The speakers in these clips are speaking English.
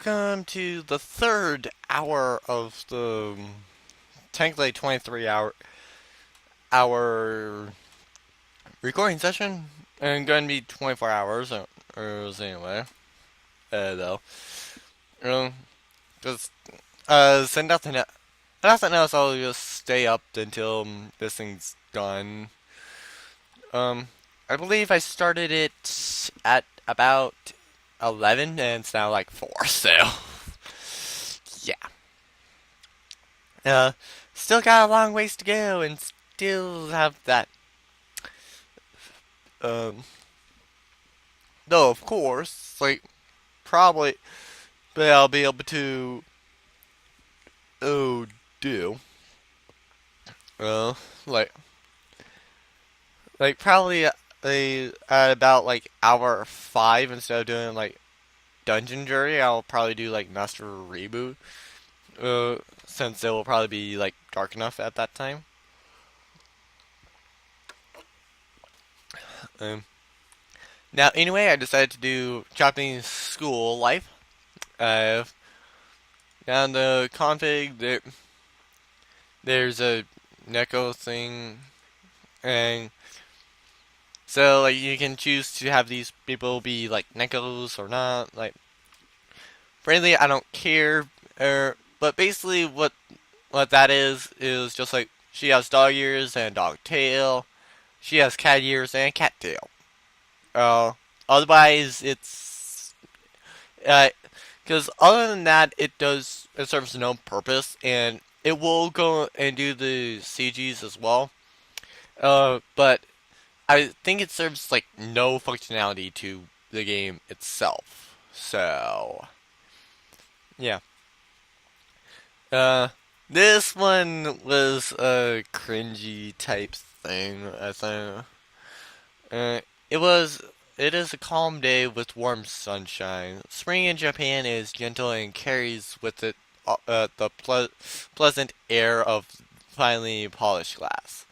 welcome to the third hour of the technically 23 hour recording session, and going to be 24 hours anyway. Though, um, just so nothing else. I'll just stay up until this thing's done. Um, I believe I started it at about 11, and it's now like 4. So yeah. Uh, Still got a long ways to go, and still have that. Um, Though of course, like probably, but I'll be able to do uh like probably at about like hour 5 instead of doing like dungeon journey. I'll probably do like master reboot. Since it will probably be like dark enough at that time. Um, Now, anyway, I decided to do Japanese school life. Uh, Down the config, there's a Neko thing, and so like you can choose to have these people be like Nekos or not. Like, frankly, I don't care. But basically, what that is just like she has dog ears and dog tail. She has cat ears and cat tail. Uh, Otherwise, it's because other than that, it serves no purpose, and it will go and do the CGs as well. But I think it serves like no functionality to the game itself. So yeah. Uh, this one was a cringy type thing, I think. Uh, it was. It is a calm day with warm sunshine. Spring in Japan is gentle and carries with it the pleasant air of finely polished glass.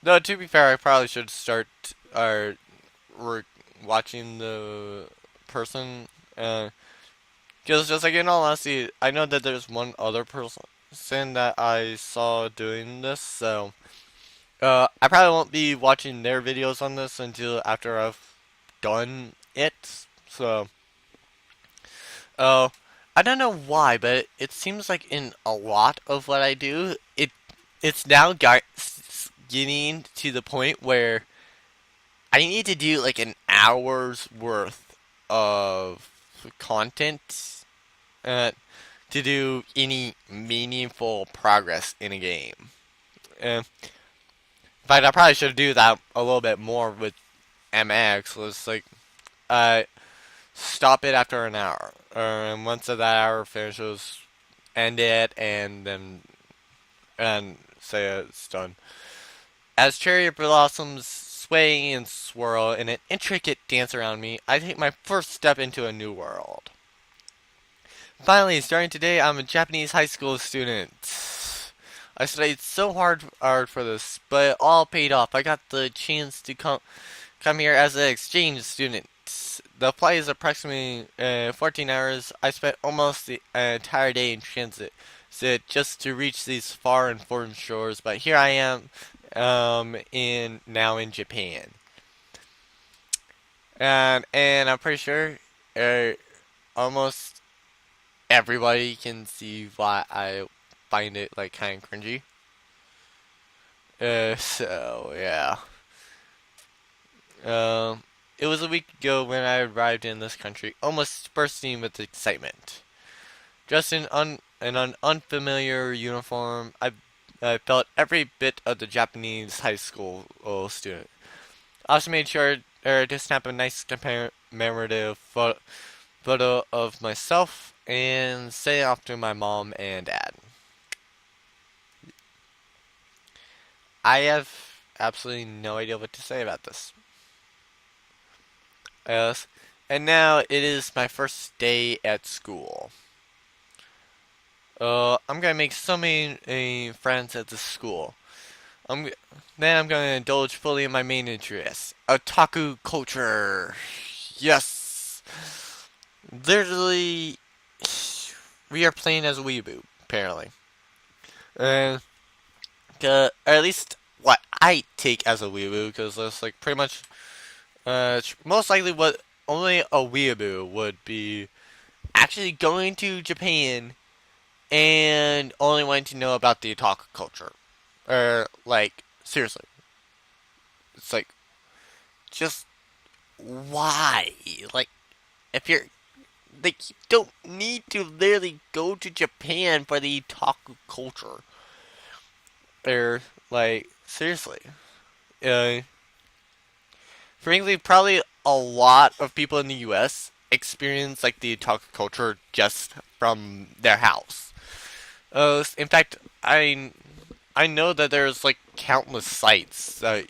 Though to be fair, I probably should start re- watching the person. Because just like in all honesty, I know that there's one other person that I saw doing this, so I probably won't be watching their videos on this until after I've done it. So, uh, I don't know why, but it seems like in a lot of what I do, it's now getting to the point where I need to do like an hour's worth of content uh, to do any meaningful progress in a game. In fact, I probably should do that a little bit more with MX. Let's like uh, stop it after an hour, and once that hour finishes, end it, and then and say it's done. As cherry blossoms sway and swirl in an intricate dance around me, I take my first step into a new world. Finally, starting today, I'm a Japanese high school student. I studied so hard for this, but it all paid off. I got the chance to come here as an exchange student. The flight is approximately 14 hours. I spent almost the entire day in transit just to reach these far and foreign shores, but here I am in Japan. And I'm pretty sure uh, almost everybody can see why I find it like kind of cringy. So yeah. It was a week ago when I arrived in this country, almost bursting with excitement. Dressed in an unfamiliar uniform, I felt every bit of the Japanese high school student. I also made sure to snap a nice commemorative photo of myself and send it off to my mom and dad. I have absolutely no idea what to say about this. Yes. And now it is my first day at school. I'm gonna make so many friends at the school. I'm then I'm gonna indulge fully in my main interest, otaku culture. Yes, literally we are playing as a weeboo, apparently. Uh, or at least what I take as a weeboo, because that's like pretty much most likely what only a weeaboo would be actually going to Japan and only wanting to know about the otaku culture. Or, like, seriously. It's like, just why? Like, if you're. Like, you don't need to literally go to Japan for the otaku culture. Or, like, seriously. Uh, Frankly, probably a lot of people in the US experience, like, the otaku culture just from their house. In fact, I know that there's like countless sites that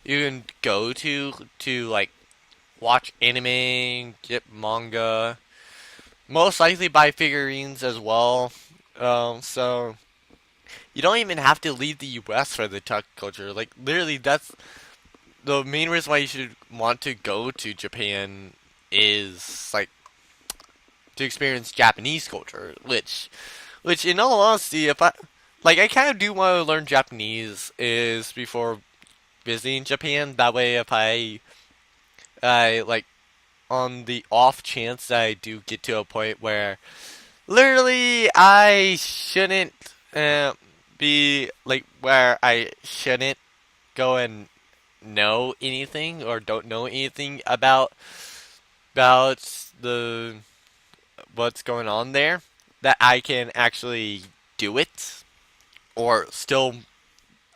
you can go to like watch anime, get manga, most likely buy figurines as well. So you don't even have to leave the U.S. for the tech culture. Like literally, that's the main reason why you should want to go to Japan is like to experience Japanese culture, which in all honesty, if I like, I kind of do want to learn Japanese is before visiting Japan. That way, if I like on the off chance that I do get to a point where literally I shouldn't be like where I shouldn't go and know anything or don't know anything about the what's going on there, that I can actually do it or still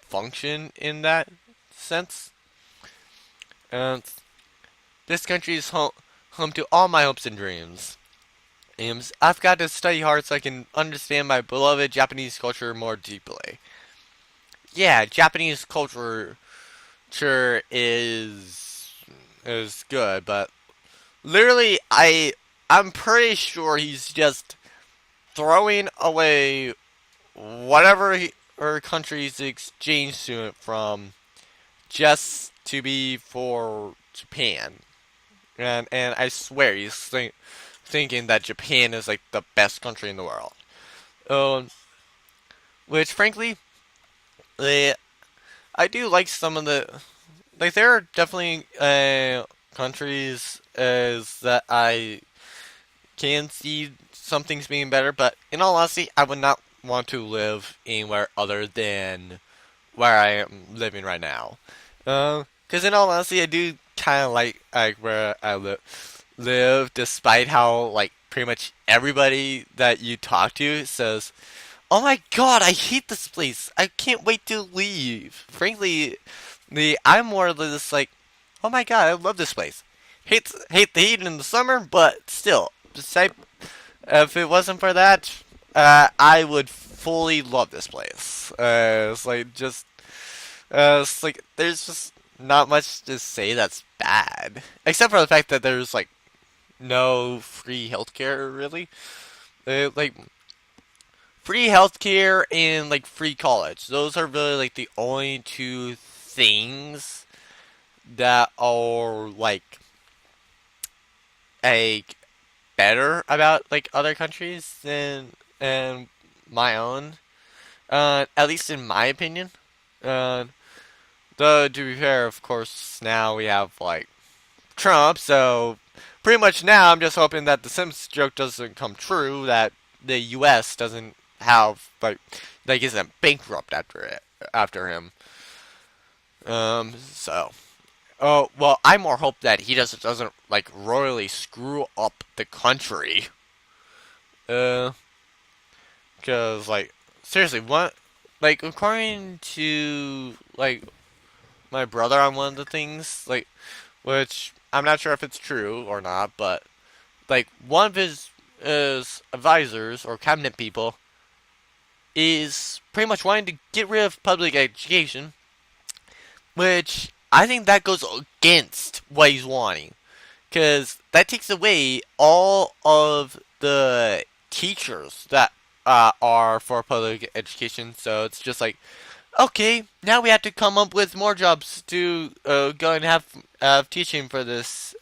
function in that sense. And this country is home to all my hopes and dreams. And I've got to study hard so I can understand my beloved Japanese culture more deeply. Yeah, Japanese culture sure is good, but literally I'm pretty sure he's just throwing away whatever or country's exchange student from just to be for Japan. And I swear he's thinking that Japan is like the best country in the world. Um, which frankly, eh, I do like some of the like. There are definitely countries as that I can see some things being better, but in all honesty, I would not want to live anywhere other than where I am living right now. Because in all honesty, I do kind of like where I live, despite how like pretty much everybody that you talk to says, "Oh my God, I hate this place. I can't wait to leave." Frankly, I'm more of this like, "Oh my God, I love this place. Hate the heat in the summer, but still, despite if it wasn't for that, I would fully love this place." It's like just it's like there's just not much to say that's bad, except for the fact that there's like no free healthcare really. Like free healthcare and like free college. Those are really like the only two things that are like a better about like other countries than my own. At least in my opinion. Uh, though to be fair, of course, now we have like Trump, so pretty much now I'm just hoping that the Sims joke doesn't come true. That the U.S. doesn't have like isn't bankrupt after him. So. Oh well, I more hope that he doesn't like royally screw up the country. Uh, Cause like seriously, what like according to like my brother on one of the things like which I'm not sure if it's true or not, but like one of his advisors or cabinet people is pretty much wanting to get rid of public education, which I think that goes against what he's wanting. Because that takes away all of the teachers that are for public education. So it's just like, okay, now we have to come up with more jobs to go and have teaching for this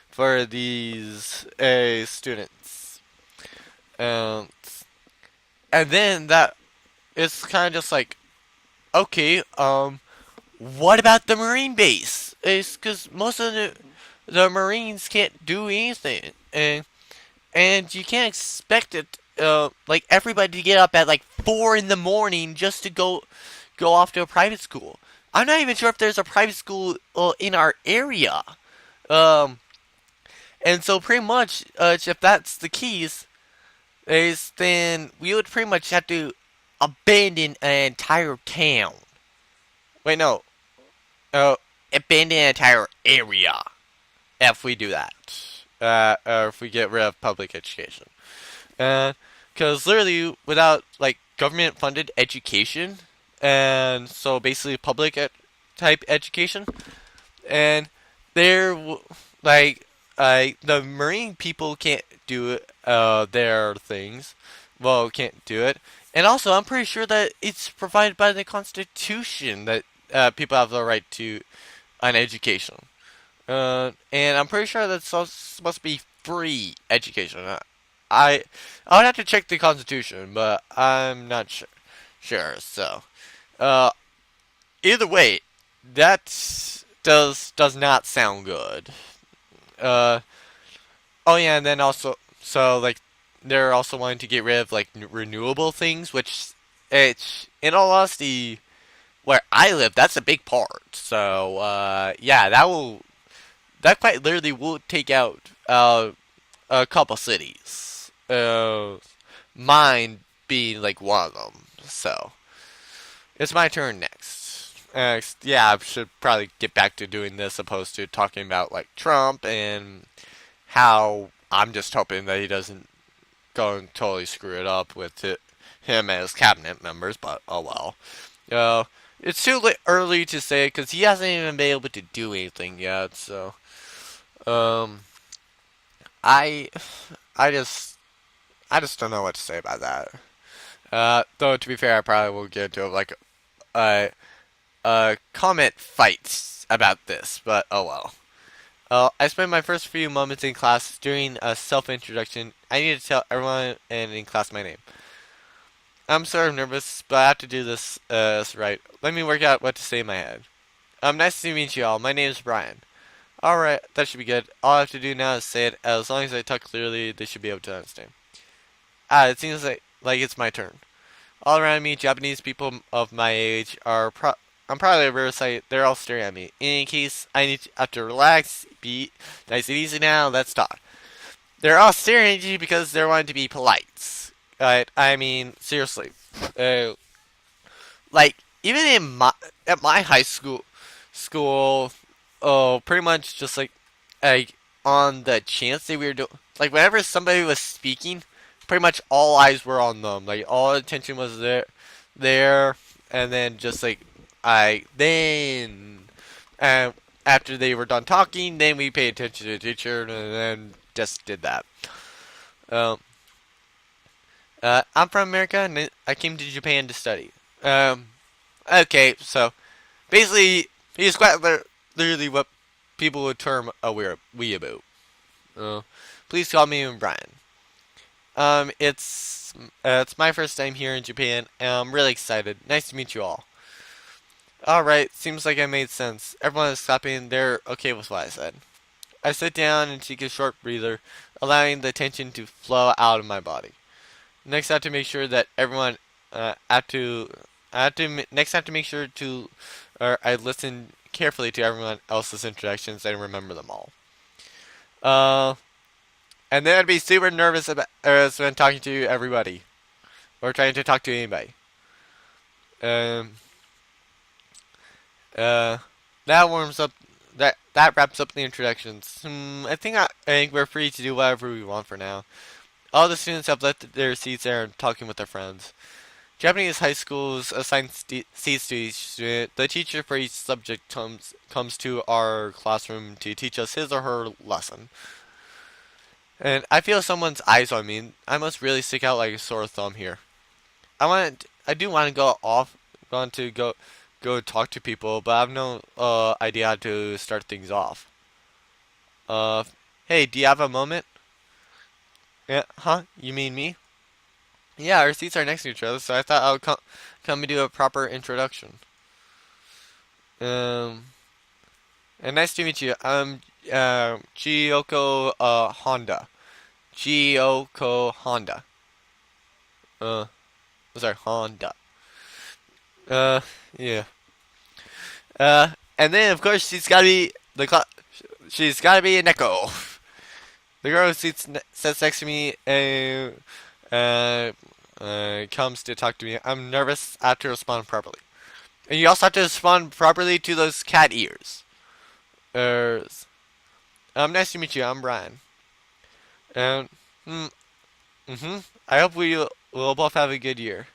for these students. and and then that it's kind of just like, okay, what about the Marine base? It's because most of the Marines can't do anything, and you can't expect it. Like everybody to get up at like 4 in the morning just to go off to a private school. I'm not even sure if there's a private school in our area. Um, and so pretty much, if that's the case, is then we would pretty much have to abandon an entire town. Wait, no, uh, abandon an entire area if we do that. Or if we get rid of public education. Because literally, without like government funded education, and so basically public type education, and they're like, the Marine people can't do their things. Well, can't do it. And also, I'm pretty sure that it's provided by the Constitution that people have the right to an education. And I'm pretty sure that's supposed to be free education. I I would have to check the Constitution, but I'm not sure. So, uh, either way, that does not sound good. Uh, oh yeah, and then also, so like they're also wanting to get rid of like renewable things, which it's in all honesty, where I live, that's a big part. So yeah, that quite literally will take out a couple cities. Mine being like one of them. So it's my turn next. Yeah, I should probably get back to doing this opposed to talking about like Trump and how I'm just hoping that he doesn't go and totally screw it up with him as cabinet members. But oh well. Uh, it's too early to say because he hasn't even been able to do anything yet. So um, I I just I just don't know what to say about that. Though to be fair, I probably will get into like a comment fights about this, but oh well. I spent my first few moments in class doing a self-introduction. I need to tell everyone in class my name. I'm sort of nervous, but I have to do this right. Let me work out what to say in my head. Nice to meet you all. My name is Brian. Alright, that should be good. All I have to do now is say it. As long as I talk clearly, they should be able to understand. It seems like it's my turn. All around me, Japanese people of my age are I'm probably a Riverside. They're all staring at me. In any case, have to relax, be nice and easy now. Let's talk. They're all staring at you because they're wanting to be polite. I mean, seriously. Uh, like even in my at my school, oh, pretty much just like on the chance that we were doing, like whenever somebody was speaking, pretty much all eyes were on them. Like all attention was there, and then just like I then, and after they were done talking, then we paid attention to the teacher, and then just did that. Um, I'm from America, and I came to Japan to study. Um, okay, so basically, he's quite literally what people would term a weeaboo. Uh, please call me Brian. It's my first time here in Japan, and I'm really excited. Nice to meet you all. Alright, seems like I made sense. Everyone is clapping, they're okay with what I said. I sit down and take a short breather, allowing the tension to flow out of my body. Next, I have to make sure that everyone, next I have to make sure to, or I listen carefully to everyone else's introductions and remember them all. Uh, and then I'd be super nervous about when talking to everybody or trying to talk to anybody. Um, uh, that warms up. That wraps up the introductions. I think we're free to do whatever we want for now. All the students have left their seats there and talking with their friends. Japanese high schools assign seats to each student. The teacher for each subject comes to our classroom to teach us his or her lesson. And I feel someone's eyes on me. I must really stick out like a sore thumb here. I do want to go talk to people, but I have no idea how to start things off. Uh, hey, do you have a moment? Yeah, huh? You mean me? Yeah, our seats are next to each other, so I thought I would come and do a proper introduction. Um, and nice to meet you. I'm Chiyoko Honda. Chiyoko Honda. Uh, sorry, Honda. Uh, yeah. And then of course she's gotta be a Neko. The girl who sits next to me uh, comes to talk to me. I'm nervous. I have to respond properly. And you also have to respond properly to those cat ears. Uh, nice to meet you. I'm Brian. And mm, mm-hmm. I hope we will both have a good year.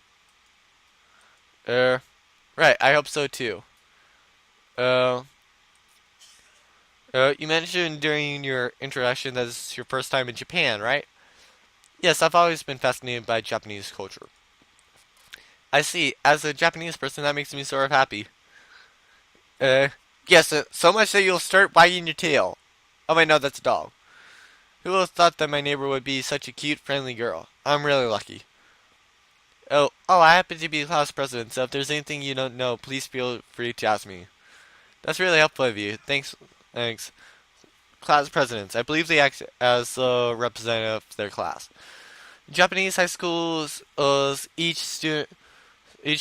Uh, right. I hope so too. Uh, you mentioned during your introduction that this is your first time in Japan, right? Yes, I've always been fascinated by Japanese culture. I see. As a Japanese person, that makes me sort of happy. Uh, yes, so much that you'll start wagging your tail. Oh wait, no, that's a dog. Who would have thought that my neighbor would be such a cute, friendly girl? I'm really lucky. I happen to be the class president, so if there's anything you don't know, please feel free to ask me. That's really helpful of you. Thanks. Class presidents, I believe they act as a representative of their class. Japanese high schools, each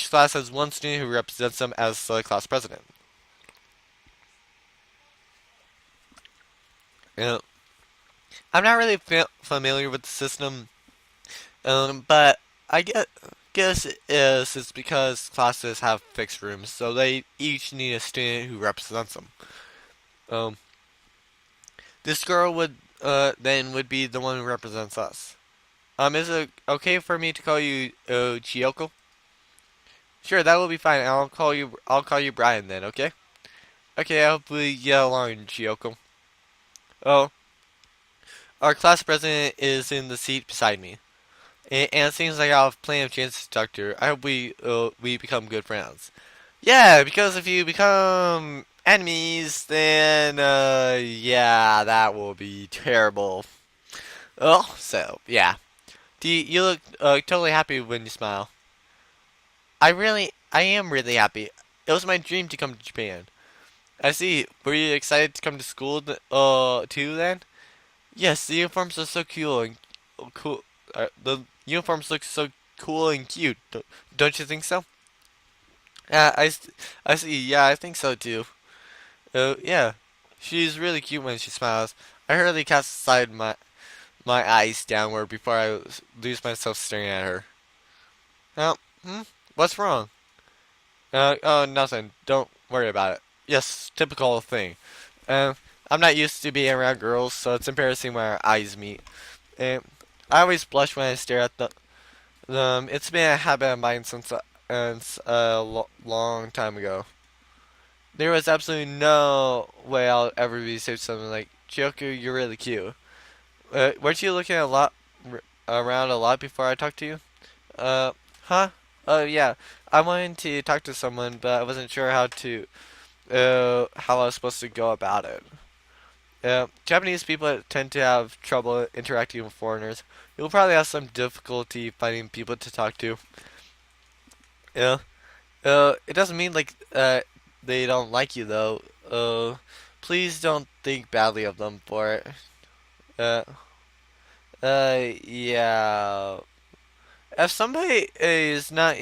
class has one student who represents them as the class president. Uh, I'm not really familiar with the system, but I guess it's because classes have fixed rooms, so they each need a student who represents them. Um, this girl would be the one who represents us. Is it okay for me to call you Chiyoko? Sure, that will be fine. I'll call you Brian then. Okay. Okay. I hope we get along, Chiyoko. Oh, our class president is in the seat beside me, and it seems like I'll have plenty of chances to talk to her. I hope we become good friends. Yeah, because if you become enemies, then yeah, that will be terrible. Oh, so yeah. You look totally happy when you smile. I am really happy. It was my dream to come to Japan. I see. Were you excited to come to school too then? Yes, the uniforms are so cool and cool. The uniforms look so cool and cute. Don't you think so? Yeah, I see. Yeah, I think so too. Yeah, she's really cute when she smiles. I hurriedly cast aside my eyes downward before I lose myself staring at her. Oh, what's wrong? Oh, nothing. Don't worry about it. Yes, typical thing. Um, I'm not used to being around girls, so it's embarrassing when our eyes meet. And I always blush when I stare at them. It's been a habit of mine since a long time ago. There was absolutely no way I'll ever be said something like, "Chioku, you're really cute." Weren't you looking around a lot before I talked to you? Uh, huh? Oh yeah, I wanted to talk to someone, but I wasn't sure how I was supposed to go about it. Japanese people tend to have trouble interacting with foreigners. You'll probably have some difficulty finding people to talk to. Yeah. It doesn't mean they don't like you though. Please don't think badly of them for it. Uh, yeah. If somebody is not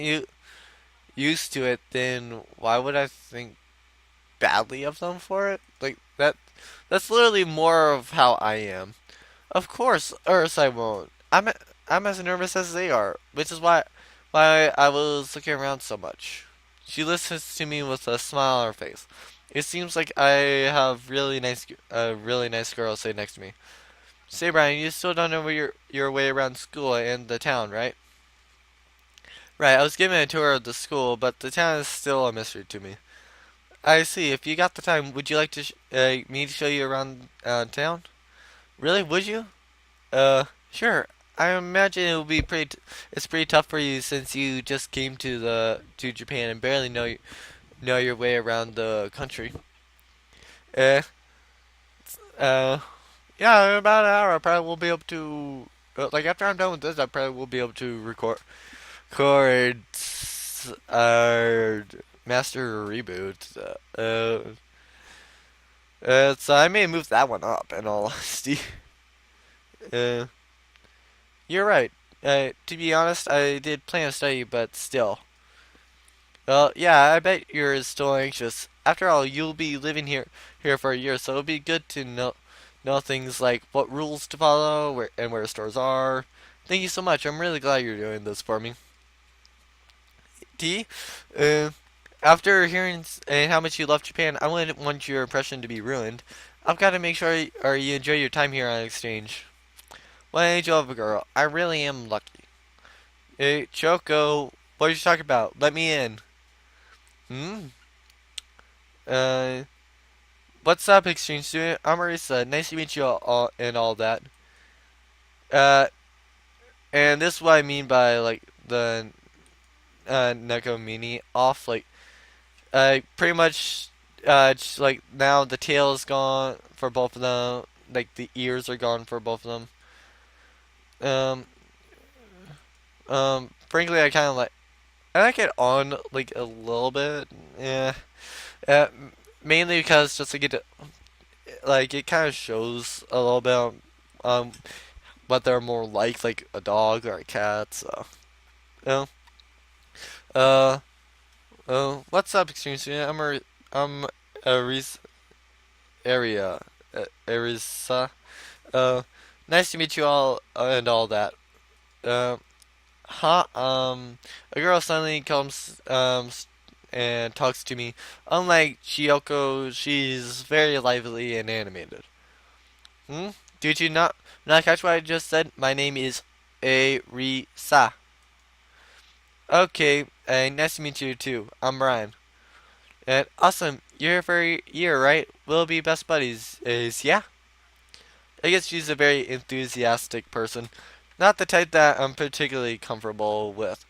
used to it, then why would I think badly of them for it? Like that's literally more of how I am. Of course, or else I won't. I'm as nervous as they are, which is why I was looking around so much. She listens to me with a smile on her face. It seems like I have a really nice girl sitting next to me. Say, Brian, you still don't know your way around school and the town, right? Right, I was given a tour of the school, but the town is still a mystery to me. I see. If you got the time, would you like me to show you around town? Really? Would you? Sure. I imagine it will be it's pretty tough for you since you just came to Japan and barely know your way around the country. Uh, uh, yeah, in about an hour, I probably will be able to. Like after I'm done with this, I probably will be able to record our master reboot. So I may move that one up. In all honesty, uh, you're right. To be honest, I did plan to study, but still. Well, yeah, I bet you're still anxious. After all, you'll be living here for a year, so it'll be good to know things like what rules to follow, where stores are. Thank you so much. I'm really glad you're doing this for me. D, uh, after hearing how much you love Japan, I wouldn't want your impression to be ruined. I've got to make sure you enjoy your time here on exchange. What an angel of a girl. I really am lucky. Hey, Choco, what are you talking about? Let me in. Hmm? Uh, what's up, exchange student? I'm Marisa. Nice to meet you all and all that. Uh, and this is what I mean by like the Neko Mini off. Like, pretty much, just, like now the tail is gone for both of them. Like the ears are gone for both of them. Frankly, I like it on like a little bit. Yeah. Uh, mainly because just to get to, like it kind of shows a little bit what they're more like a dog or a cat. So, you know, uh, what's up, extreme student? I'm Aris area, Arisa. Uh, nice to meet you all and all that. Uh, huh? A girl suddenly comes and talks to me. Unlike Chiyoko, she's very lively and animated. Hmm? Did you not catch what I just said? My name is Arisa. Okay, nice to meet you too. I'm Ryan. And awesome, you're here for a year, right? We'll be best buddies. Is yeah? I guess she's a very enthusiastic person. Not the type that I'm particularly comfortable with.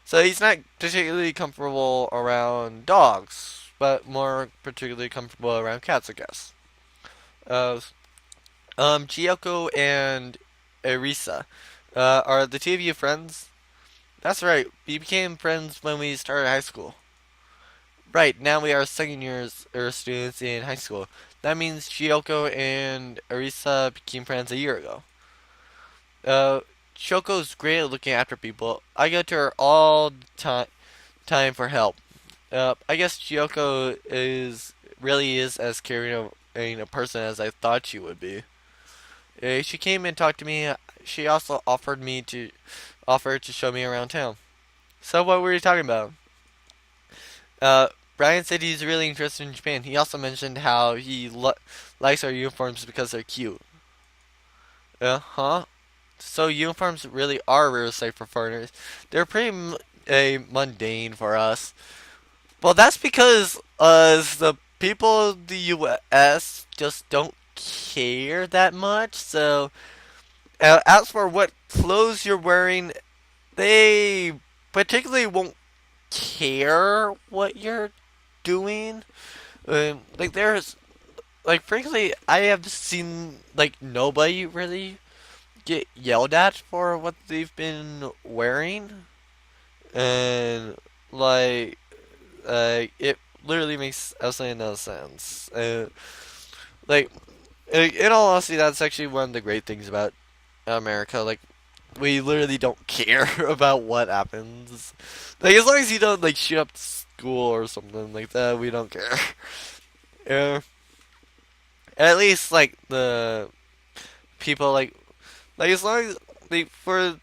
So he's not particularly comfortable around dogs, but more particularly comfortable around cats, I guess. Uh, Chiyoko and Erisa. Are the two of you friends? That's right. We became friends when we started high school. Right, now we are second years students in high school. That means Chiyoko and Arisa became friends a year ago. Uh, Choko's great at looking after people. I go to her all the time for help. I guess Chiyoko really is as caring a person as I thought she would be. She came and talked to me. She also offered to show me around town. So what were you talking about? Uh, Brian said he's really interested in Japan. He also mentioned how likes our uniforms because they're cute. Huh? So uniforms really are a rare sight for foreigners. They're pretty mundane for us. Well, that's because the people of the U.S. just don't care that much. So, as for what clothes you're wearing, they particularly won't care what you're doing. There's frankly, I have seen like nobody really get yelled at for what they've been wearing, and like it literally makes absolutely no sense. Like in all honesty, that's actually one of the great things about America. Like we literally don't care about what happens. Like as long as you don't like shoot up school or something like that, we don't care. Yeah. At least like the people like as long as like for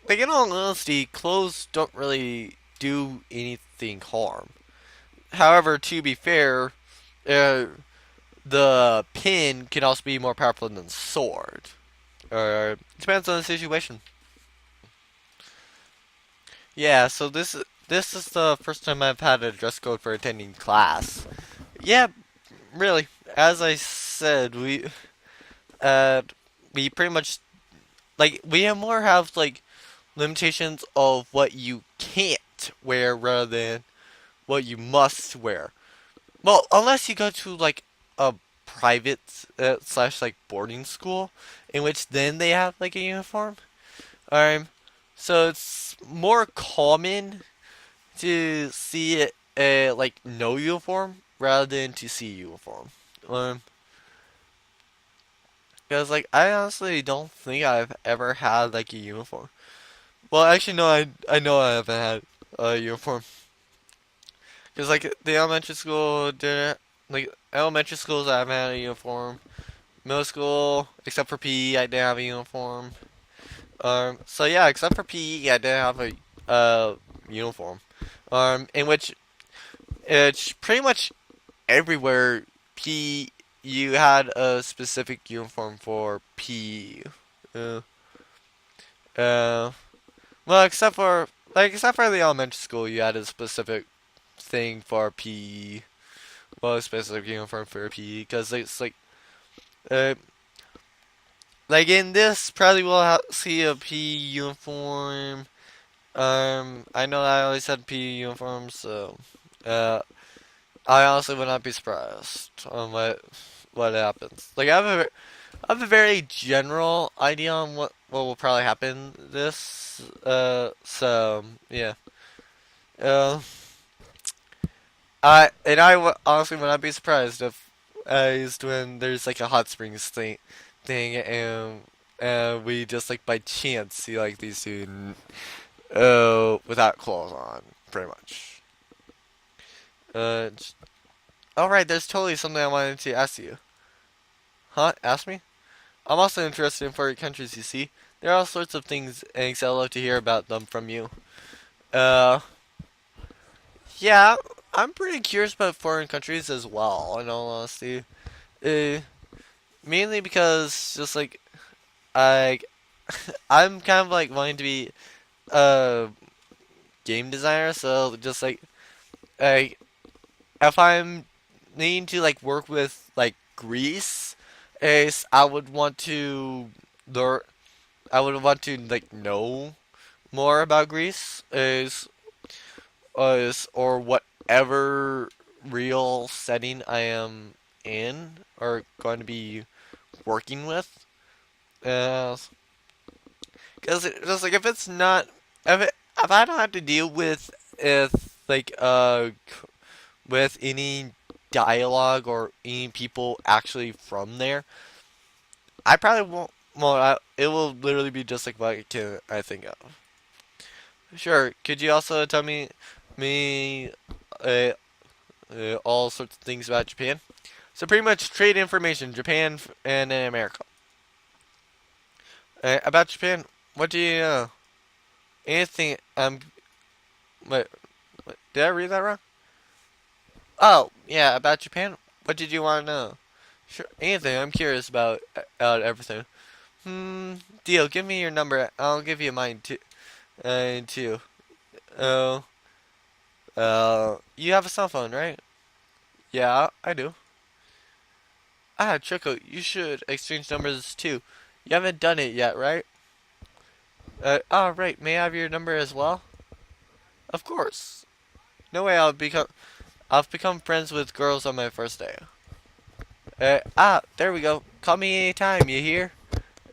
like in all honesty, clothes don't really do anything harm. However, to be fair, uh, the pin can also be more powerful than the sword. Depends on the situation. Yeah, so this is the first time I've had a dress code for attending class. Yeah, really. As I said, uh we pretty much we have more have like limitations of what you can't wear rather than what you must wear. Well, unless you go to like a private slash like boarding school, in which then they have like a uniform. Um, so it's more common to see a like no uniform rather than to see uniform. Um, because like I honestly don't think I've ever had like a uniform. Well, actually no, I know I haven't had a uniform because like the elementary school didn't like elementary schools I haven't had a uniform. Middle school, except for PE, I didn't have a uniform. So yeah, except for PE, I didn't have a uniform. In which it's pretty much everywhere P you had a specific uniform for P. Uh, uh, well, except for the elementary school, you had a specific thing for P. Well, a specific uniform for P because it's uh, like in this probably we'll see a P uniform. I know I always had P uniforms, so uh, I honestly would not be surprised on what happens. Like I have a very general idea on what will probably happen this. So yeah. Uh, honestly would not be surprised if used when there's like a hot springs thing and we just like by chance see like these two without clothes on, pretty much. Uh, all right. There's totally something I wanted to ask you. Huh? Ask me? I'm also interested in foreign countries, you see. There are all sorts of things, and I'd love to hear about them from you. Uh, yeah, I'm pretty curious about foreign countries as well, in all honesty. Uh, mainly because, just like, I, I'm kind of like wanting to be a game designer, so just like, if I'm needing to like work with like Greece, is I would want to learn. I would want to like know more about Greece is or whatever real setting I am in or going to be working with. Because just like if it's not if I don't have to deal with if like with any dialogue or any people actually from there, I probably won't. Well, it will literally be just like what I think of. Sure. Could you also tell me uh, all sorts of things about Japan? So pretty much trade information, Japan and America. About Japan, what do you know? Anything? Wait, did I read that wrong? Oh, yeah, about Japan. What did you want to know? Sure, anything. I'm curious about everything. Deal. Give me your number. I'll give you mine too. Too. Oh, you have a cell phone, right? Yeah, I do. Choco, you should exchange numbers too. You haven't done it yet, right? Right. May I have your number as well? Of course. No way. I've become friends with girls on my first day. There we go. Call me anytime. You hear?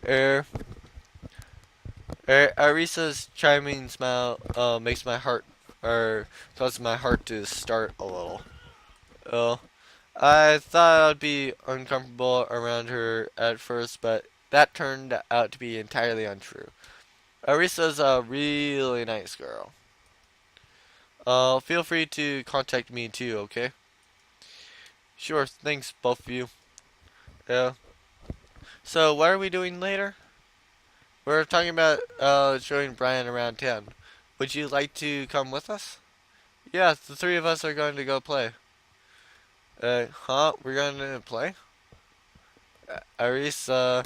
Er, Arisa's charming smile makes my heart or causes my heart to start a little. Oh, I thought I'd be uncomfortable around her at first, but that turned out to be entirely untrue. Arisa's a really nice girl. Feel free to contact me too, okay? Sure, thanks, both of you. Yeah. So, what are we doing later? We're talking about showing Brian around town. Would you like to come with us? Yeah, the three of us are going to go play. We're going to play? Aris, fun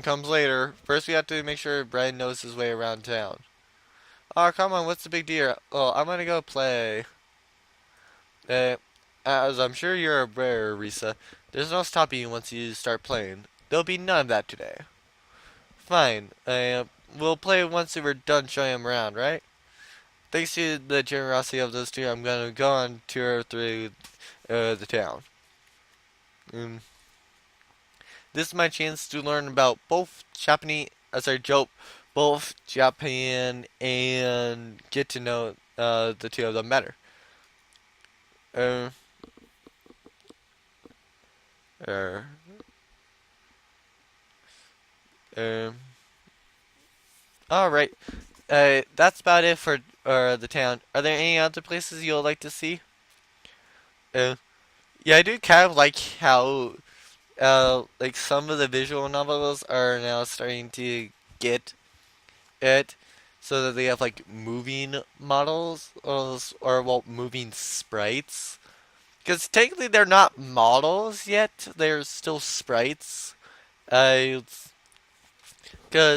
comes later. First, we have to make sure Brian knows his way around town. Oh, come on, what's the big deal? Oh, I'm gonna go play. Uh, as I'm sure you're aware, Risa, there's no stopping you once you start playing. There'll be none of that today. Fine. We'll play once we're done showing him around, right? Thanks to the generosity of those two, I'm gonna go on tour through the town. Um, this is my chance to learn about both Japanese, sorry, Joe, both Japan and get to know the two of them better. Uh, uh, uh, all right. That's about it for the town. Are there any other places you would like to see? Uh, yeah, I do kind of like how like some of the visual novels are now starting to get it so that they have like moving models or well moving sprites because technically they're not models yet, they're still sprites. Because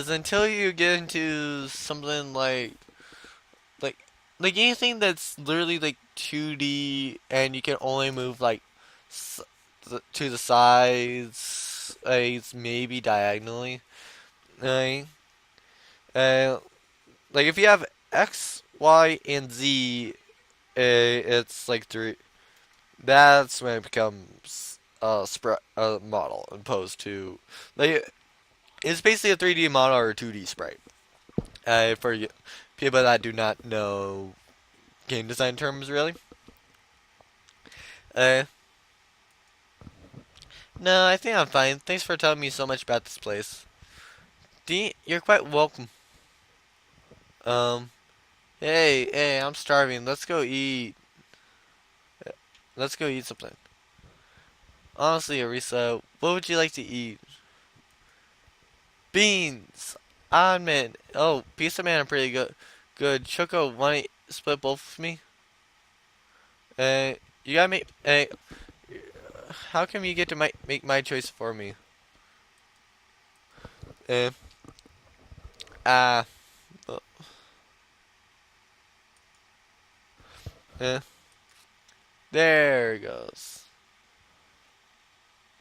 until you get into something like like anything that's literally like 2D and you can only move like s- to the sides, maybe diagonally. Like, uh, like if you have X, Y, and Z, it's like three. That's when it becomes a model, opposed to like it's basically a 3D model or a 2D sprite. For people that do not know game design terms, really. Uh, no, I think I'm fine. Thanks for telling me so much about this place. You're quite welcome. Um, hey, I'm starving. Let's go eat. Let's go eat something. Honestly, Arisa, what would you like to eat? Beans, almond. Oh, pizza man, are pretty good. Good. Choco, wanna split both with me? Uh, you gotta make. How come you get to make my choice for me? Uh, ah, uh, uh, there it goes.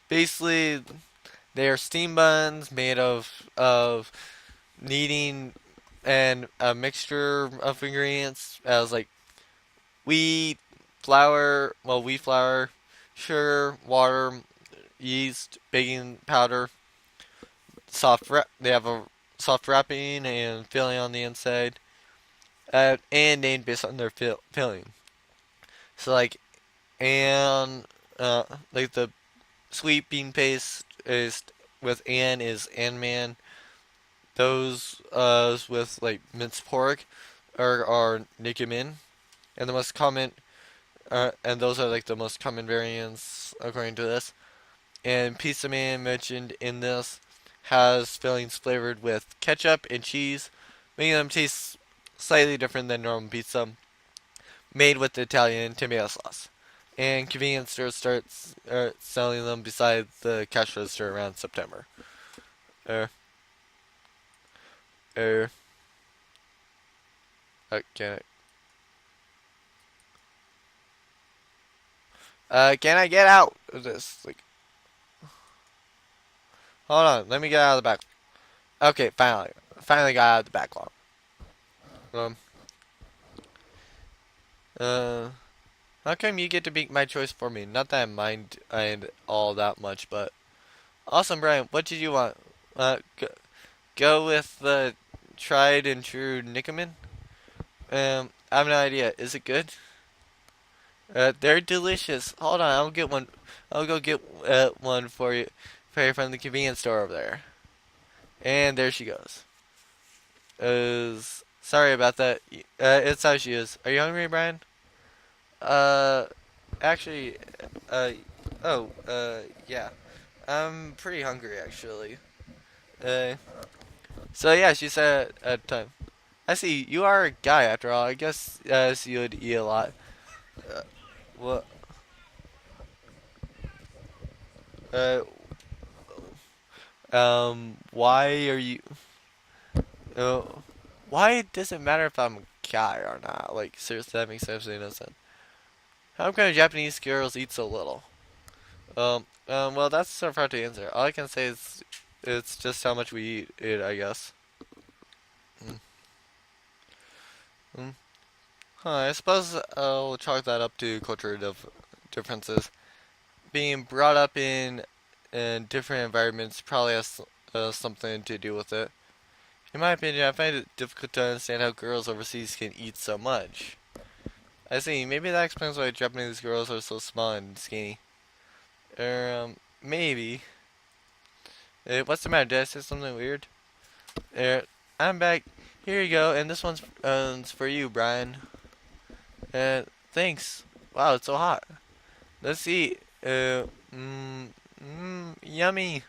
Basically, they are steam buns made of kneading and a mixture of ingredients as like wheat, flour, well, wheat flour, sugar, water, yeast, baking powder, they have a soft wrapping and filling on the inside, and named based on their filling. So like and like the sweet bean paste is with Ann is Anman. Those with like minced pork are Nikimin, and the most common and those are like the most common variants according to this. And Pizza Man mentioned in this has fillings flavored with ketchup and cheese, making them taste slightly different than normal pizza, made with Italian tomato sauce. And convenience stores start selling them beside the cash register around September. Er, er, can can I get out of this? Like, hold on, let me get out of the back. Okay, finally got out of the backlog. Um, uh, how come you get to make my choice for me? Not that I mind all that much, but awesome, Brian. What did you want? Go with the tried and true Nickerman. I have no idea. Is it good? They're delicious. Hold on, I'll get one. I'll go get one for you from the convenience store over there. And there she goes. Sorry about that. It's how she is. Are you hungry, Brian? Uh, actually, uh, yeah. I'm pretty hungry actually. Uh, so yeah, she said at the time. I see you are a guy after all. I guess so you would eat a lot. Uh, what? Uh, why are you? Uh, why does it matter if I'm a guy or not? Like seriously, that makes absolutely no sense. How come Japanese girls eat so little? Well, that's sort of hard to answer. All I can say is it's just how much we eat, I guess. Mm. Mm. Huh, I suppose I'll chalk that up to cultural differences. Being brought up in different environments probably has something to do with it. In my opinion, I find it difficult to understand how girls overseas can eat so much. I see, maybe that explains why Japanese girls are so small and skinny. Maybe. What's the matter? Did I say something weird? Er, I'm back. Here you go, and this one's for you, Brian. Thanks. Wow, it's so hot. Let's eat. Yummy.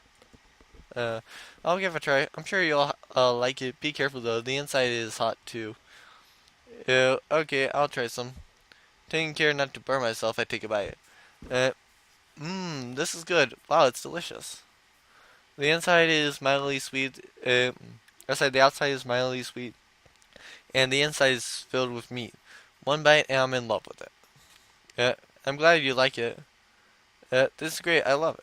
Uh, I'll give it a try. I'm sure you'll like it. Be careful though. The inside is hot too. Okay, I'll try some. Taking care not to burn myself, I take a bite. Uh, this is good. Wow, it's delicious. The inside is mildly sweet. The outside is mildly sweet, and the inside is filled with meat. One bite, and I'm in love with it. I'm glad you like it. This is great. I love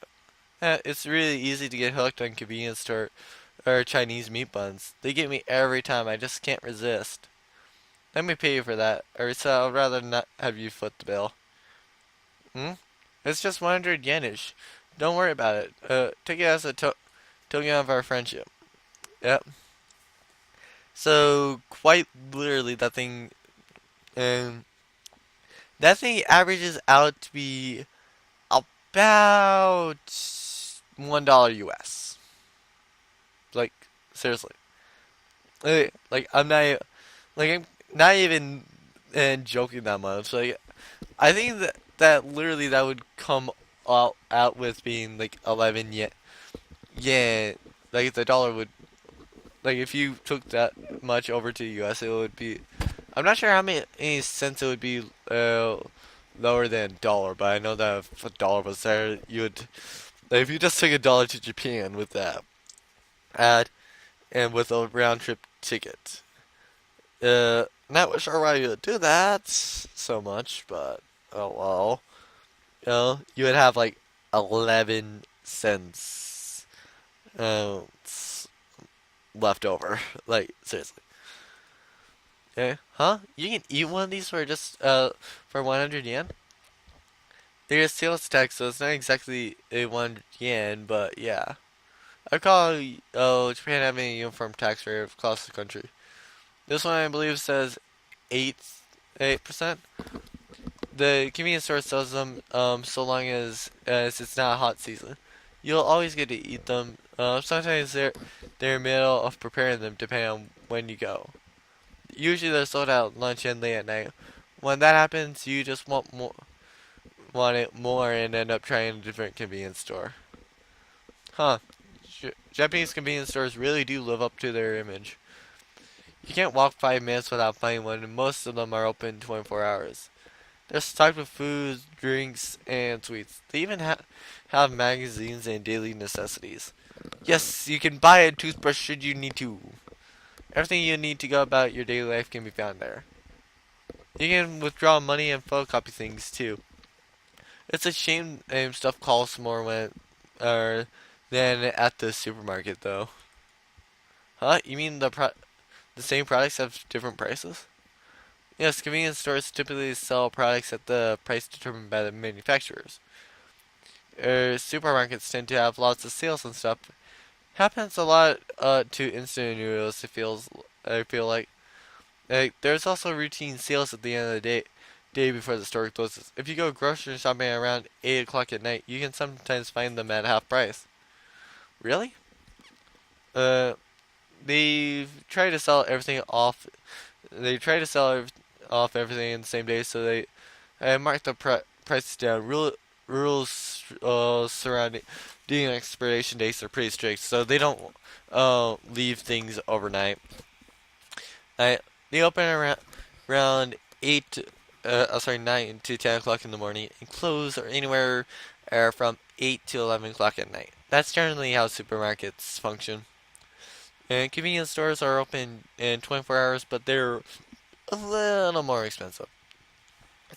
it. It's really easy to get hooked on convenience store or Chinese meat buns. They get me every time. I just can't resist. Let me pay you for that, or so I'd rather not have you foot the bill. Hmm? It's just 100 yenish. Don't worry about it. Take it as a token of our friendship. Yep. So quite literally, um, that thing averages out to be about $1 US. Like seriously, I'm not even joking that much. Like I think that literally that would come out with being like 11 yen. Yeah, like the dollar would like if you took that much over to US, it would be. I'm not sure how many cents it would be lower than a dollar, but I know that if a dollar was there, you would. Like, if you just took a dollar to Japan with that, add and with a round trip ticket. Not sure why you would do that so much, but oh well. You would have like 11 cents uh, left over. Like seriously. Okay, huh? You can eat one of these for just for 100 yen? There's sales tax, so it's not exactly a 100 yen, but yeah. I recall Japan having a uniform tax rate across the country. This one I believe says 8%. The convenience store sells them so long as it's not a hot season. You'll always get to eat them. Sometimes they're in the middle of preparing them depending on when you go. Usually they're sold out at lunch and late at night. When that happens, you just want it more, and end up trying a different convenience store. Huh? Japanese convenience stores really do live up to their image. You can't walk 5 minutes without finding one, and most of them are open 24 hours. They're stocked with food, drinks, and sweets. They even have magazines and daily necessities. Yes, you can buy a toothbrush should you need to. Everything you need to go about your daily life can be found there. You can withdraw money and photocopy things too. It's a shame stuff costs more uh, than at the supermarket though. Huh? You mean the same products have different prices? Yes, convenience stores typically sell products at the price determined by the manufacturers. Supermarkets tend to have lots of sales and stuff. Happens a lot to instant noodles. I feel like. There's also routine sales at the end of the day before the store closes. If you go grocery shopping around 8 o'clock at night, you can sometimes find them at half price. Really? Uh, they try to sell everything off. They try to sell off everything in the same day, so they mark the prices down. Rules surrounding expiration dates are pretty strict, so they don't leave things overnight. I They open around 9 to 10 o'clock in the morning, and close or anywhere from 8 to 11 o'clock at night. That's generally how supermarkets function. And convenience stores are open in 24 hours, but they're a little more expensive.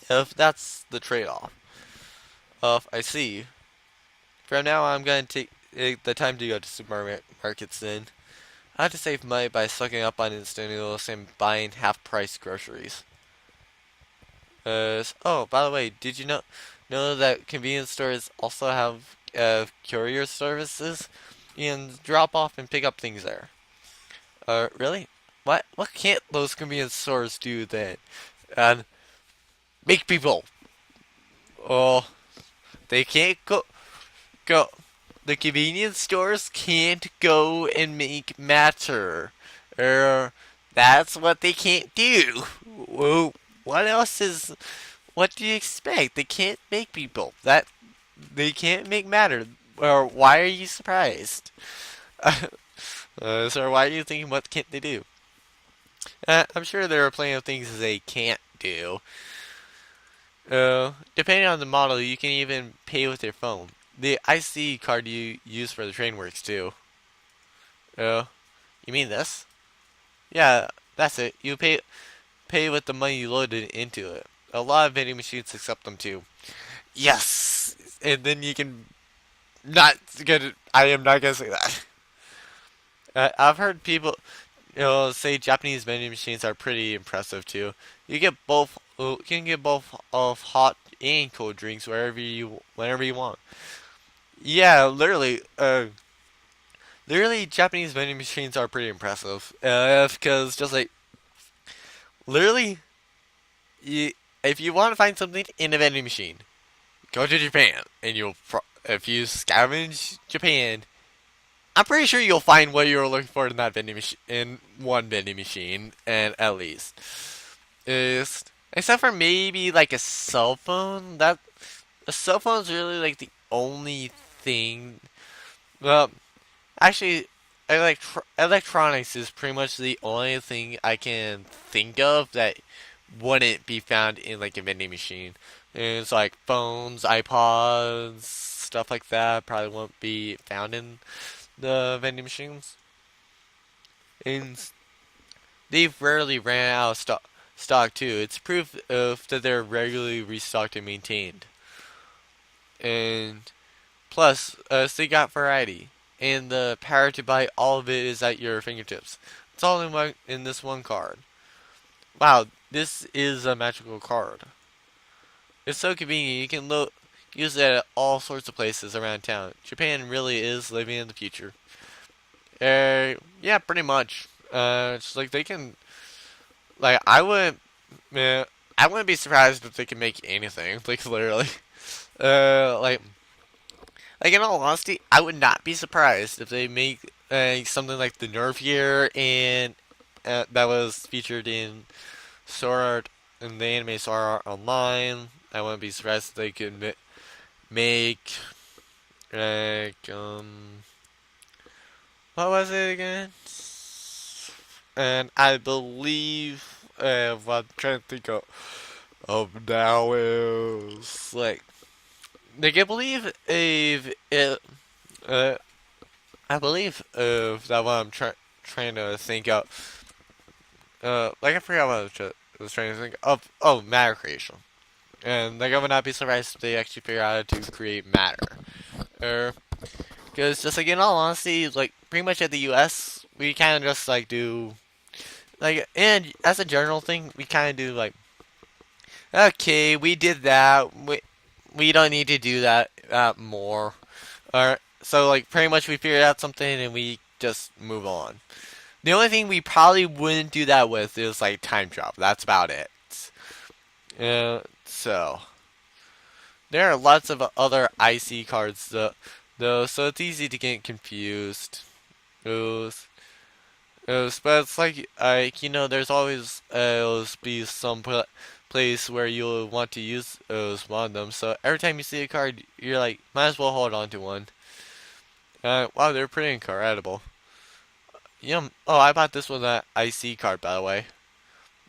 If that's the trade-off. I see. From now on, I'm going to take the time to go to supermarkets then. I have to save money by sucking up on instant noodles and buying half-price groceries. Oh, by the way, did you know that convenience stores also have courier services? You can drop off and pick up things there. Really? What can't those convenience stores do then? And make people. Oh, they can't go. The convenience stores can't go and make matter. Er, that's what they can't do. Well, what else is? What do you expect? They can't make people. That they can't make matter. Or why are you surprised? Sir, why are you thinking what can't they do? I'm sure there are plenty of things they can't do. Depending on the model, you can even pay with your phone. The IC card you use for the train works too. Oh, you mean this? Yeah, that's it. You pay with the money you loaded into it. A lot of vending machines accept them too. Yes, and then you can not get it. I am not gonna say that. I've heard people, say Japanese vending machines are pretty impressive too. You can get both of hot and cold drinks whenever you want. Yeah, literally, Japanese vending machines are pretty impressive. Because just like literally, you, if you want to find something in a vending machine, go to Japan, and if you scavenge Japan, I'm pretty sure you'll find what you're looking for in that vending machine, in one vending machine, and at least is except for maybe like a cell phone. That a cell phone is really like the only thing. Well, actually, electronics is pretty much the only thing I can think of that wouldn't be found in like a vending machine. And it's like phones, iPods, stuff like that probably won't be found in the vending machines. And they've rarely ran out of stock too. It's proof of that they're regularly restocked and maintained. And plus, so they got variety, and the power to buy all of it is at your fingertips. It's all in this one card. Wow, this is a magical card. It's so convenient. You can use it at all sorts of places around town. Japan really is living in the future. Yeah, pretty much. It's like they can. Like I wouldn't be surprised if they can make anything. Like literally. Uh, like Like in all honesty, I would not be surprised if they make something like the Nerf gear and that was featured in Sword Art in the anime Sword Art Online. I wouldn't be surprised if they could make like what was it again? And I believe what I'm trying to think of now is like they can believe if it uh, I believe that what I'm trying to think of. Like I forgot what was trying to think of. Oh, matter creation. And like I would not be surprised if they actually figure out how to create matter. Because just like in all honesty, like pretty much at the U.S. we kind of just like do like and as a general thing we kind of do like okay we did that we don't need to do that more. Or so like pretty much we figured out something and we just move on. The only thing we probably wouldn't do that with is like time travel. That's about it. So there are lots of other IC cards though, so it's easy to get confused. Those, but it's like there's always be some place where you'll want to use one of them. So every time you see a card, you're like, might as well hold on to one. Wow, they're pretty incredible. Oh, I bought this one that IC card, by the way.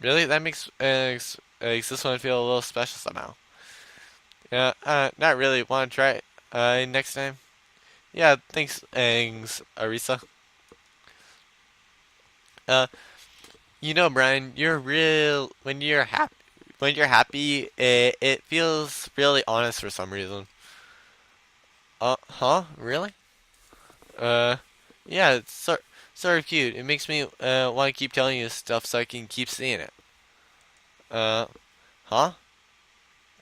Really? That makes this one feel a little special somehow. Yeah, not really. Want to try it next time? Yeah, thanks, Arisa. Uh, Brian, you're real when you're happy. It feels really honest for some reason. Huh? Really? Uh, yeah, it's sort of cute. It makes me want to keep telling you stuff so I can keep seeing it. Uh, huh?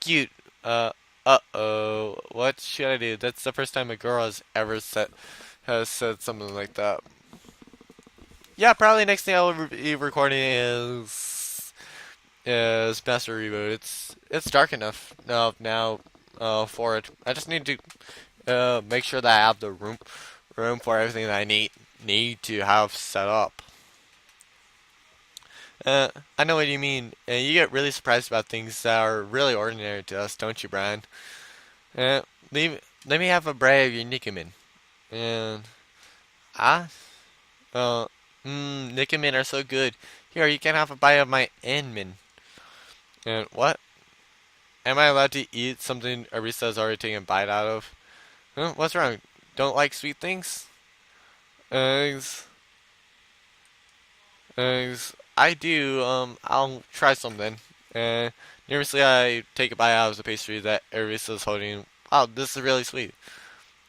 Cute. Uh-oh. What should I do? That's the first time a girl has said something like that. Yeah, probably next thing I'll be recording is Master Reboot. It's dark enough now for it. I just need to make sure that I have the room for everything that I need to have set up. I know what you mean. You get really surprised about things that are really ordinary to us, don't you, Brian? Uh, let me have a bray of your Nickerman. And ah, uh, Nickerman are so good. Here, you can have a bite of my Enman. And what? Am I allowed to eat something Arisa has already taken a bite out of? Huh? What's wrong? Don't like sweet things? Eggs. Eggs. I do. I'll try something. Nervously, I take a bite out of the pastry that Arisa's holding. Wow, this is really sweet.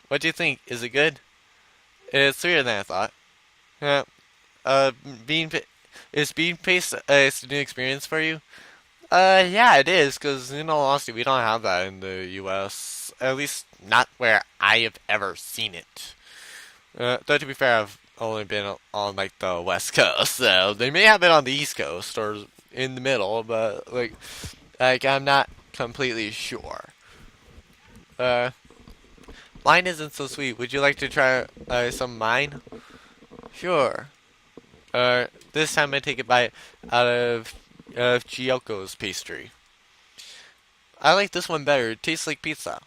What do you think? Is it good? It's sweeter than I thought. Yeah. Uh, bean pa- is bean paste a new experience for you? Yeah, it is. Cause in all honesty, we don't have that in the U.S. At least not where I have ever seen it. Though to be fair, I've only been on like the West Coast, so they may have been on the East Coast or in the middle, but like I'm not completely sure. Uh, Mine isn't so sweet. Would you like to try some of mine? Sure. This time I take a bite out of Gioco's pastry. I like this one better. It tastes like pizza.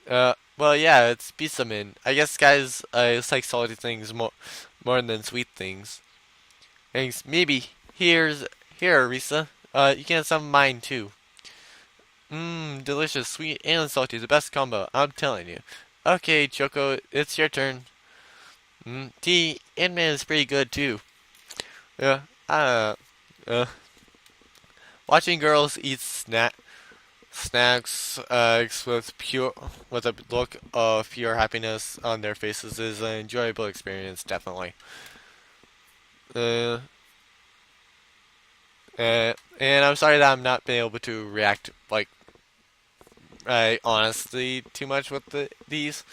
Well, yeah, it's pizza man. I guess guys, it's like salty things more than sweet things. Thanks. Maybe here, Risa. You can have some of mine too. Mmm, delicious, sweet and salty, the best combo. I'm telling you. Okay, Choco, it's your turn. Tea, Ant-Man is pretty good too. Yeah. Uh, Watching girls eat snacks with a look of pure happiness on their faces is an enjoyable experience, definitely. Uh, and I'm sorry that I'm not being able to react like honestly too much with these.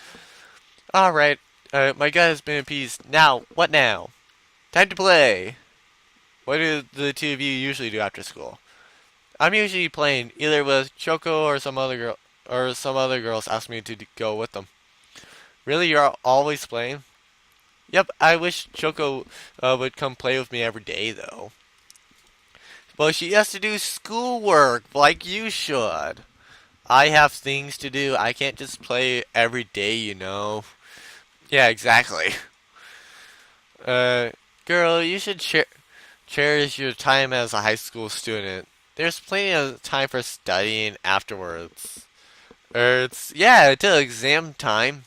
All right, my gut has been appeased. Now, what now? Time to play. What do the two of you usually do after school? I'm usually playing either with Choco or some other girls ask me to go with them. Really, you're always playing? Yep, I wish Choco would come play with me every day though. Well, she has to do schoolwork like you should. I have things to do. I can't just play every day. Yeah, exactly. Uh, Girl, you should cherish your time as a high school student. There's plenty of time for studying afterwards. Yeah, until exam time.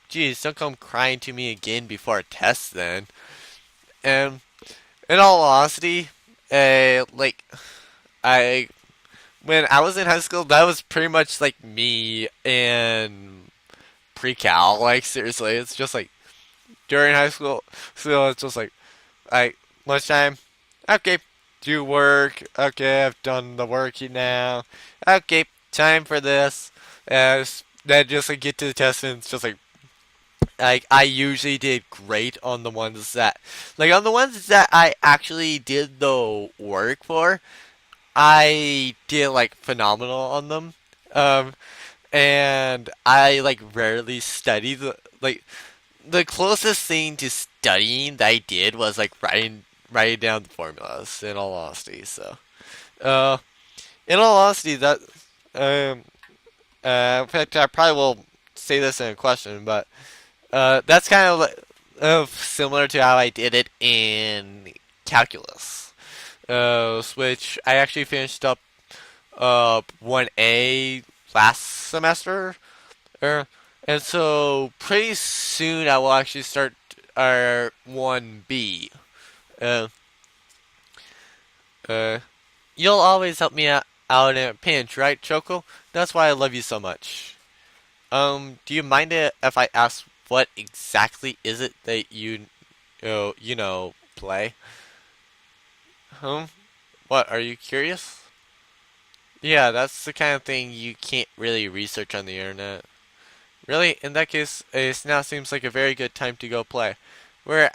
Geez, don't come crying to me again before a test then. And in all honesty, like I when I was in high school, that was pretty much like me in pre-cal. Like seriously, it's just like during high school, so it's just like lunchtime. Okay, do work. Okay, I've done the work now. Okay, time for this. Then just like get to the test, and it's just like I usually did great on the ones that I actually did the work for. I did like phenomenal on them. Um, and I like rarely studied the closest thing to studying that I did was like writing down the formulas. In all honesty, so uh, in all honesty, that um, in fact, I probably will say this in a question, but that's kind of similar to how I did it in calculus, which I actually finished up 1A last semester. Er, and so pretty soon I will actually start our 1B. Uh, uh, you'll always help me out in a pinch, right, Choco? That's why I love you so much. Do you mind it if I ask what exactly is it that you play? What, are you curious? Yeah, that's the kind of thing you can't really research on the internet. Really? In that case, it now seems like a very good time to go play. We're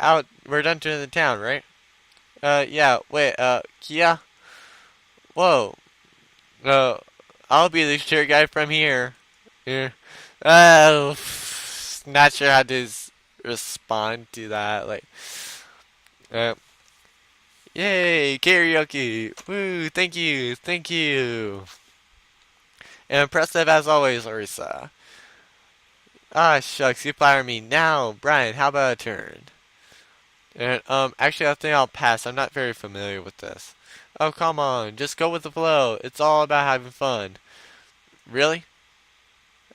done to the town, right? Yeah. Wait. Kia. Whoa. Uh, I'll be the tour guide from here. Yeah. Oh, not sure how to respond to that. Uh, yay, karaoke! Woo! Thank you. And impressive as always, Larissa. Ah, shucks, you fire me now, Brian. How about a turn? And actually, I think I'll pass. I'm not very familiar with this. Oh, come on, just go with the flow. It's all about having fun. Really?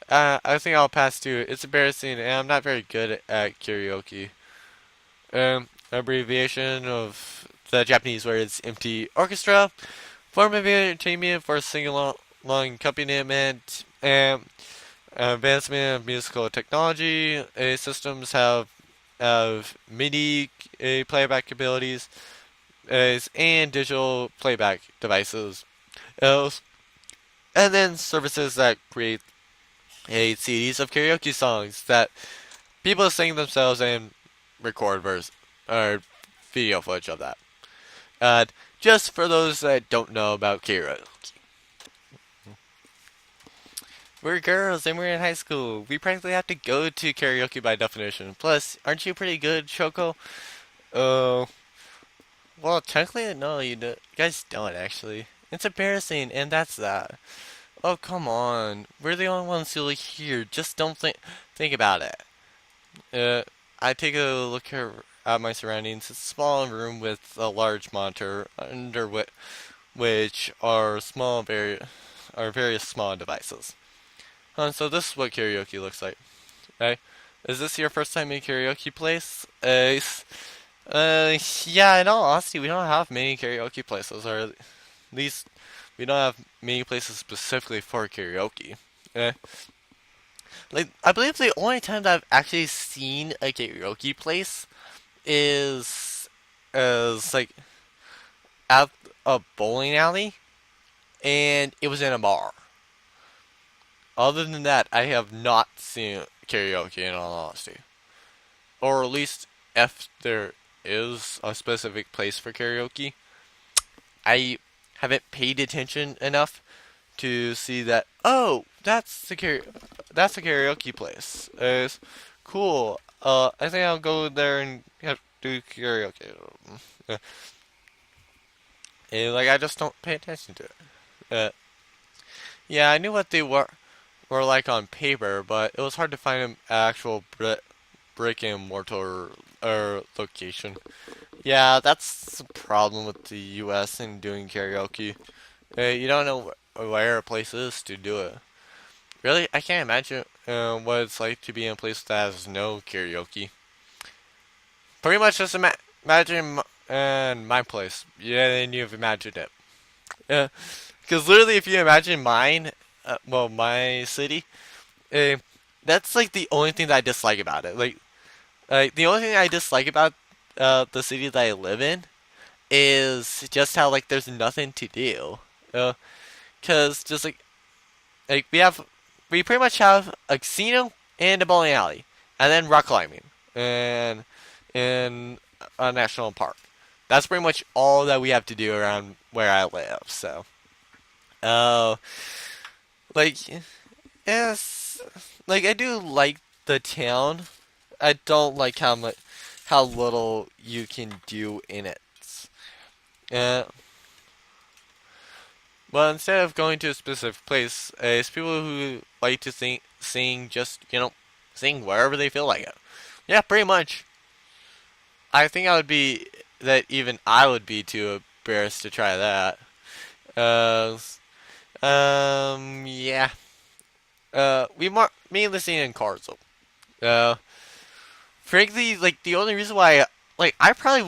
I think I'll pass too. It's embarrassing, and I'm not very good at karaoke. Abbreviation of the Japanese words empty orchestra, form of entertainment for sing-along accompaniment, and advancement of musical technology. Systems have MIDI playback abilities and digital playback devices. Else, and then services that create CDs of karaoke songs that people sing themselves and record verse or video footage of that. Uh, just for those that don't know about karaoke. We're girls and we're in high school. We practically have to go to karaoke by definition. Plus, aren't you pretty good, Choco? Oh, well, technically, no, you guys don't actually. It's embarrassing, and that's that. Oh, come on. We're the only ones who live here. Just don't think about it. I take a look here at my surroundings. It's a small room with a large monitor under which are various small devices. So this is what karaoke looks like. Okay. Is this your first time in a karaoke place? Yeah, in all honesty, we don't have many karaoke places, or at least we don't have many places specifically for karaoke. Uh, I believe the only time that I've actually seen a karaoke place is like at a bowling alley, and it was in a bar. Other than that, I have not seen karaoke in all honesty. Or at least if there is a specific place for karaoke, I haven't paid attention enough to see that. Oh, that's the karaoke place. It's cool. I think I'll go there and do karaoke. Uh, and, like I just don't pay attention to it. Uh, yeah, I knew what they were like on paper, but it was hard to find an actual brick and mortar location. Yeah, that's the problem with the U.S. and doing karaoke. You don't know where a place is to do it. Really, I can't imagine what it's like to be in a place that has no karaoke. Pretty much just imagine my place. Yeah, then you've imagined it. Yeah, because literally, if you imagine mine, well, my city, uh, that's like the only thing that I dislike about it. Like the only thing I dislike about the city that I live in is just how like there's nothing to do. Cause just like we pretty much have a casino and a bowling alley, and then rock climbing and in a national park. That's pretty much all that we have to do around where I live. So, uh, like yes, like I do like the town. I don't like how little you can do in it. Uh, Well, instead of going to a specific place, it's people who like to sing just, sing wherever they feel like it. Yeah, pretty much. I think even I would be too embarrassed to try that. Uh, yeah. Mainly sing in cars, though. Frankly, like, the only reason why, like, I probably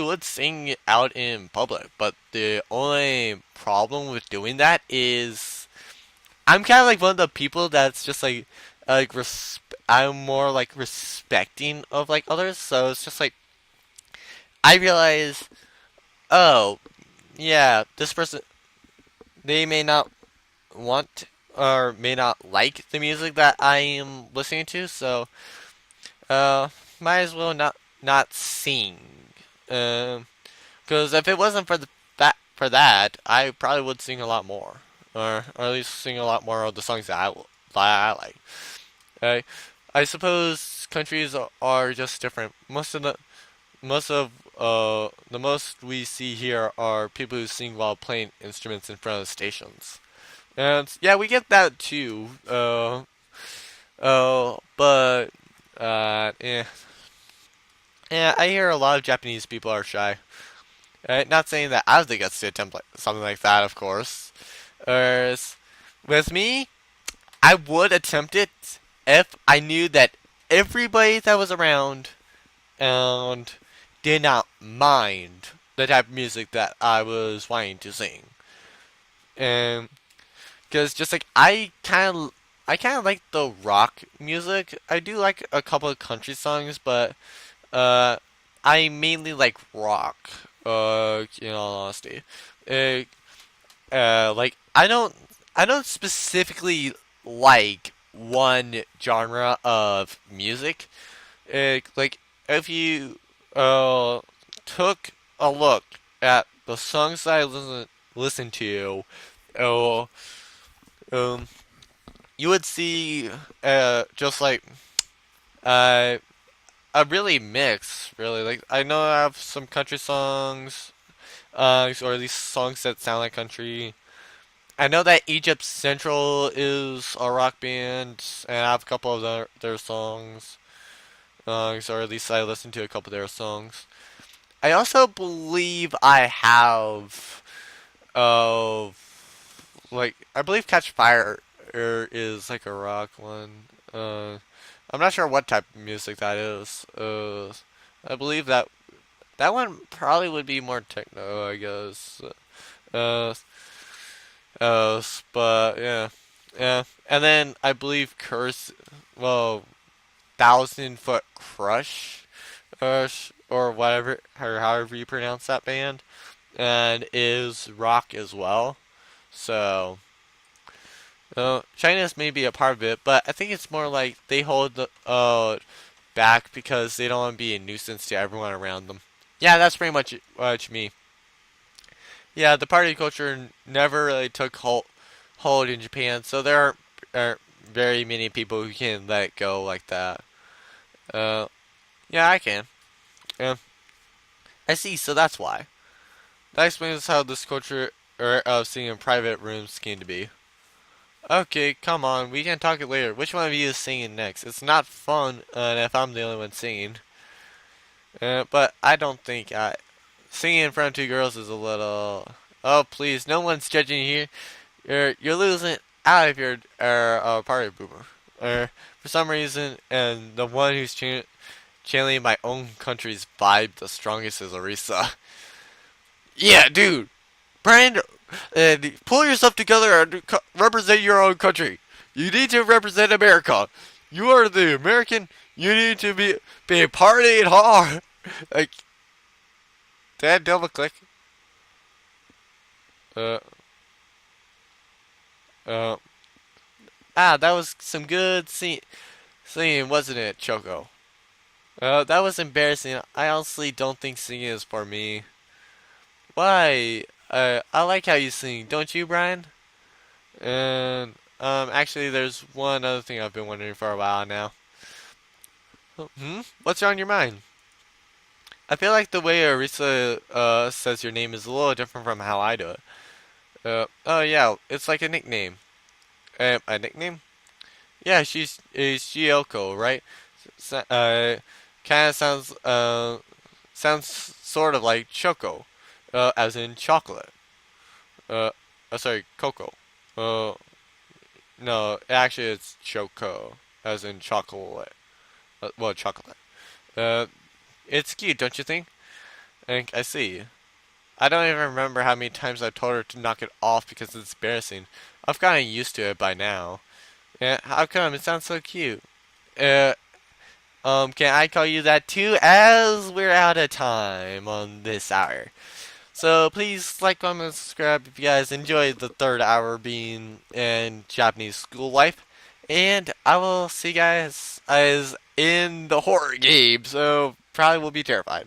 would sing out in public, but the only problem with doing that is I'm kind of like one of the people that's just I'm more like respecting of like others, so it's just like I realize, oh, yeah, this person they may not want or may not like the music that I am listening to, so uh might as well not sing. Because if it wasn't for that, I probably would sing a lot more, or at least sing a lot more of the songs that I like. Okay? I suppose countries are just different. The most we see here are people who sing while playing instruments in front of stations. And yeah, we get that too. But yeah, yeah. I hear a lot of Japanese people are shy. Not saying that I would think guts to attempt something like that, of course. Whereas with me, I would attempt it if I knew that everybody that was around and did not mind the type of music that I was wanting to sing. And because just like I kind of like the rock music. I do like a couple of country songs, but uh, I mainly like rock. In all honesty, uh, like I don't specifically like one genre of music. Like if you took a look at the songs that I listen to, uh, um, you would see just like uh, a really mix. Really, like I know I have some country songs, or at least songs that sound like country. I know that Egypt Central is a rock band, and I have a couple of their songs, or at least I listen to a couple of their songs. I also believe I have, uh, like, I believe Catch Fire is like a rock one. I'm not sure what type of music that is. I believe that one probably would be more techno, I guess. Uh, but yeah, yeah. And then I believe well, Thousand Foot Crush, or whatever, or however you pronounce that band, and is rock as well. So, China's may be a part of it, but I think it's more like they hold the back because they don't want to be a nuisance to everyone around them. Yeah, that's pretty much me. Yeah, the party culture never really took hold in Japan, so there aren't very many people who can let it go like that. Uh, yeah, I can. Yeah, I see. So that's why. That explains how this culture of singing in private rooms came to be. Okay, come on, we can talk it later. Which one of you is singing next? It's not fun if I'm the only one singing. But I don't think singing in front of two girls is a little. Oh please, no one's judging you here. You're losing out if you're a party boomer. For some reason, and the one who's channeling my own country's vibe the strongest is Arisa. Yeah, dude, Brand, pull yourself together and represent your own country. You need to represent America. You are the American. You need to be partying hard. Like, did I double click? Uh, uh, that was some good singing, wasn't it, Choco? That was embarrassing. I honestly don't think singing is for me. Why? I like how you sing, don't you, Brian? And actually, there's one other thing I've been wondering for a while now. What's on your mind? I feel like the way Arisa says your name is a little different from how I do it. Oh yeah, it's like a nickname. A nickname? Yeah, is Gyoko, right? Kind of sounds sort of like Choco, as in chocolate. Uh, sorry, Coco. Uh, no, actually it's Choco, as in chocolate. Well, chocolate. Uh, it's cute, don't you think? I see. I don't even remember how many times I told her to knock it off because it's embarrassing. I've gotten used to it by now. Yeah, how come? It sounds so cute. Uh, can I call you that too? As we're out of time on this hour. So please like, comment, subscribe if you guys enjoyed the third hour being in Japanese school life. And I will see you guys as in the horror game, so probably will be terrified.